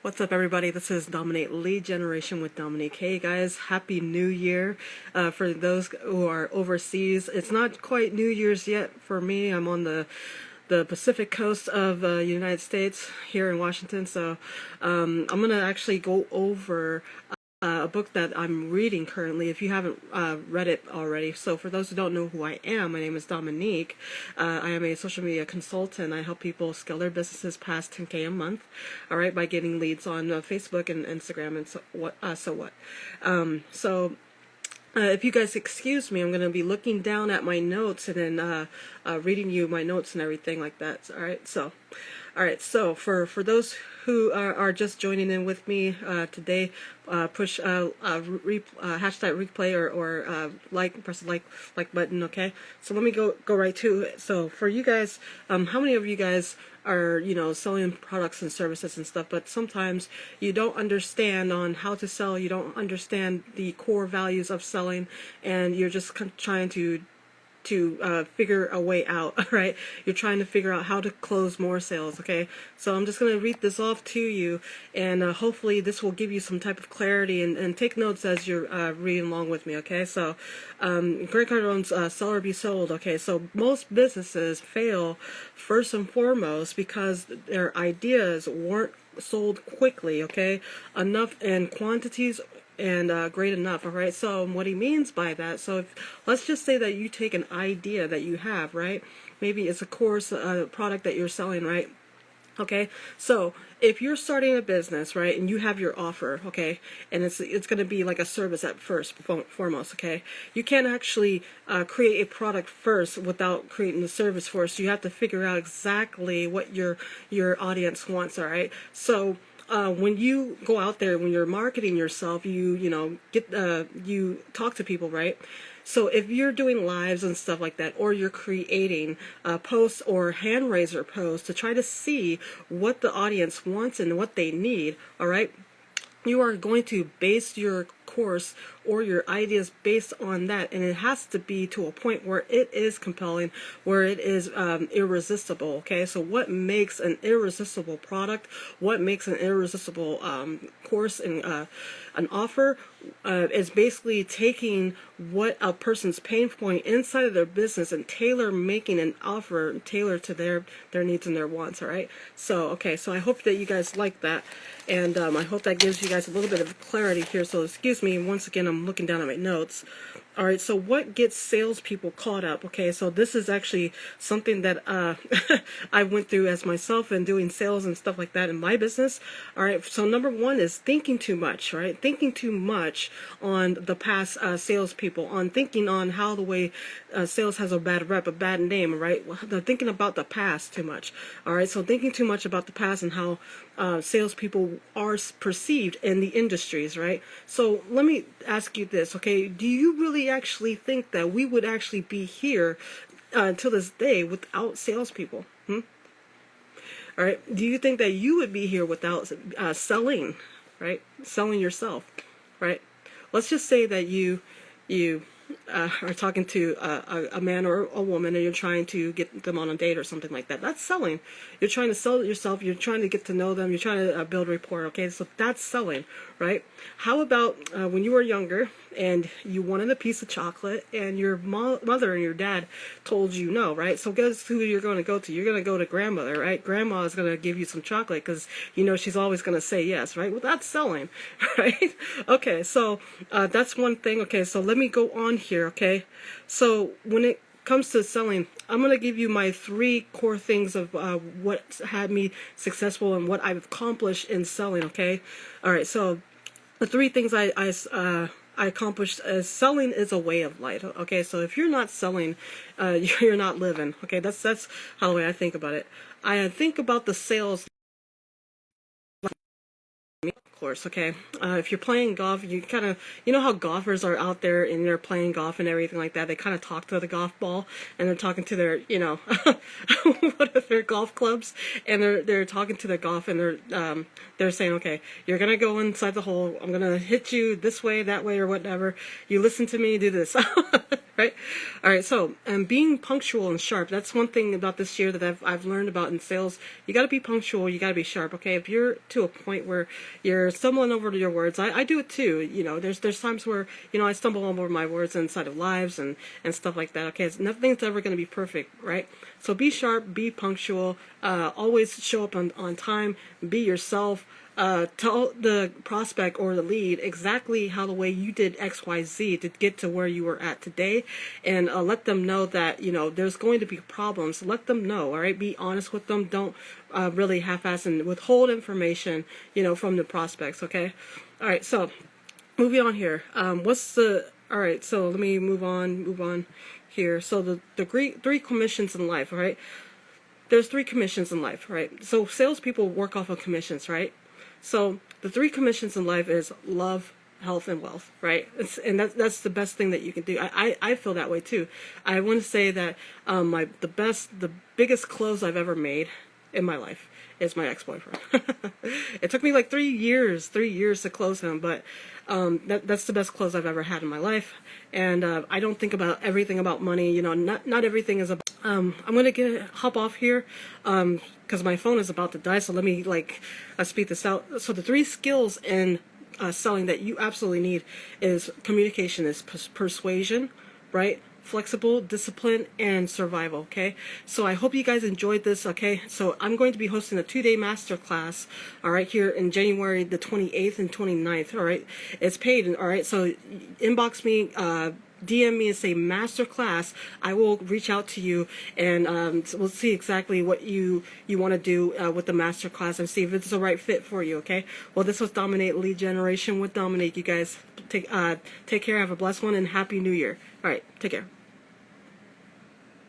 What's up, everybody? This is Dominate Lead Generation with Dominique. Hey, guys, Happy New Year. For those who are overseas, it's not quite New Year's yet for me. I'm on the Pacific coast of the United States here in Washington. So I'm going to actually go over a book that I'm reading currently, if you haven't read it already. So for those who don't know who I am, my name is Dominique. I am a social media consultant. I help people scale their businesses past 10K a month, all right, by getting leads on Facebook and Instagram and if you guys excuse me, I'm going to be looking down at my notes and then reading you my notes and everything like that. All right, so for those who are just joining in with me today, push hashtag replay or press the like button, okay? So let me go right to it. So for you guys, how many of you guys are, selling products and services and stuff, but sometimes you don't understand on how to sell, you don't understand the core values of selling, and you're just trying to figure a way out, right? You're trying to figure out how to close more sales, okay? So I'm just going to read this off to you, and hopefully this will give you some type of clarity, and take notes as you're reading along with me, okay? So Grant Cardone's Sell or Be Sold, okay? So most businesses fail first and foremost because their ideas weren't sold quickly, okay? Enough in quantities and great enough. All right, so what he means by that, so let's just say that you take an idea that you have, right? Maybe it's a course, a product that you're selling, right? Okay, so if you're starting a business, right, and you have your offer, okay, and it's going to be like a service at first, foremost, okay, you can't actually create a product first without creating the service first. You have to figure out exactly what your audience wants, all right? So when you go out there, when you're marketing yourself, you talk to people, right? So if you're doing lives and stuff like that, or you're creating posts or hand raiser posts to try to see what the audience wants and what they need, all right, you are going to base your course or your ideas based on that, and it has to be to a point where it is compelling, where it is irresistible. Okay, so what makes an irresistible product, what makes an irresistible course and an offer is basically taking what a person's pain point inside of their business and making an offer tailored to their needs and their wants. All right, so okay, so I hope that you guys like that, and I hope that gives you guys a little bit of clarity here. So excuse me, once again, I'm looking down at my notes. All right, so what gets salespeople caught up? Okay, so this is actually something that I went through as myself and doing sales and stuff like that in my business. All right, so number one is thinking too much, right? Thinking too much on the past salespeople, on thinking on how the way sales has a bad rep, a bad name, right? They're thinking about the past too much. All right, so thinking too much about the past and how salespeople are perceived in the industries, right? So let me ask you this, okay? Do you really actually think that we would actually be here till this day without salespeople? All right. Do you think that you would be here without selling, right? Selling yourself, right? Let's just say that you are talking to a man or a woman, and you're trying to get them on a date or something like that. That's selling. You're trying to sell yourself. You're trying to get to know them. You're trying to build rapport. Okay, so that's selling, right? How about when you were younger and you wanted a piece of chocolate, and your mother and your dad told you no, right? So guess who you're going to go to? You're going to go to grandmother, right? Grandma is going to give you some chocolate because she's always going to say yes, right? Well, that's selling, right? Okay, so that's one thing. Okay, so let me go on here. Okay, so when it comes to selling, I'm going to give you my 3 core things of what had me successful and what I've accomplished in selling. Okay, all right, so the 3 things I accomplished is selling is a way of life. Okay, so if you're not selling, you're not living. Okay, that's how the way I think about it. I think about the sales. course, okay? If you're playing golf, you kind of, you know how golfers are out there and they're playing golf and everything like that. They kind of talk to the golf ball and they're talking to their, you know, what are their golf clubs, and they're talking to their golf, and they're saying, okay, you're gonna go inside the hole. I'm gonna hit you this way, that way, or whatever. You listen to me, do this. Right? All right. So, being punctual and sharp. That's one thing about this year that I've learned about in sales. You got to be punctual. You got to be sharp. Okay. If you're to a point where you're stumbling over your words, I do it too. You know, there's times where, you know, I stumble over my words inside of lives and stuff like that. Okay. Nothing's ever going to be perfect, right? So be sharp, be punctual, always show up on time, be yourself. Tell the prospect or the lead exactly how the way you did XYZ to get to where you were at today, and let them know that, you know, there's going to be problems. Let them know, all right? Be honest with them. Don't really half-ass and withhold information, you know, from the prospects, okay? All right, so moving on here. All right, so let me move on here. So the three commissions in life, all right? There's 3 commissions in life, right? So salespeople work off of commissions, right? So the 3 commissions in life is love, health, and wealth, right? And that's the best thing that you can do. I feel that way too. I want to say that the biggest close I've ever made in my life is my ex-boyfriend. It took me like 3 years to close him, but that's the best close I've ever had in my life. And I don't think about everything about money. You know, not everything is about. I'm gonna hop off here because my phone is about to die. So let me speed this out. So the 3 skills in selling that you absolutely need is communication, is persuasion, right? Flexible, discipline, and survival, okay? So I hope you guys enjoyed this, okay? So I'm going to be hosting a 2-day masterclass, all right, here in January the 28th and 29th, all right? It's paid, all right? So inbox me, DM me and say masterclass. I will reach out to you, and so we'll see exactly what you want to do with the masterclass and see if it's the right fit for you, okay? Well, this was Dominate Lead Generation with Dominique. You guys take care, have a blessed one, and Happy New Year. All right, take care.